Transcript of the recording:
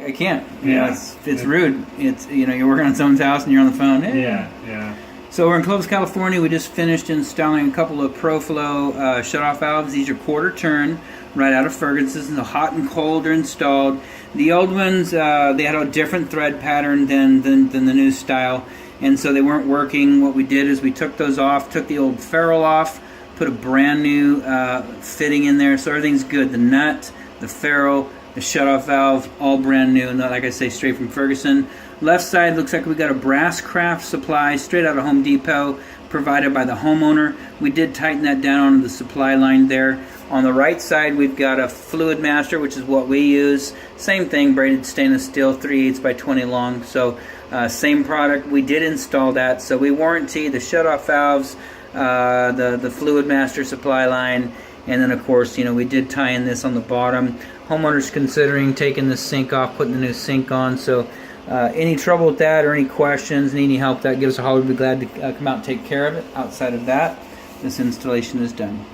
I can't. You know, it's rude. It's, you know, you're working on someone's house and you're on the phone. Hey. Yeah. So we're in Clovis, California. We just finished installing a couple of ProFlow shutoff valves. These are quarter turn, right out of Ferguson's. The hot and cold are installed. The old ones, they had a different thread pattern than the new style, and so they weren't working. What we did is we took those off, took the old ferrule off, put a brand new fitting in there, so everything's good. The nut, the ferrule, the shutoff valve, all brand new, and like I say, straight from Ferguson. Left side looks like we got a brass craft supply straight out of Home Depot, provided by the homeowner. We did tighten that down onto the supply line there. On the right side, we've got a fluid master, which is what we use. Same thing, braided stainless steel, 3/8 by 20 long. So same product. We did install that. So we warranty the shutoff valves, the fluid master supply line, and then of course, you know, we did tie in this on the bottom. Homeowner's considering taking the sink off, putting the new sink on. So any trouble with that or any questions, need any help, that give us a holler. We'd be glad to come out and take care of it. Outside of that, this installation is done.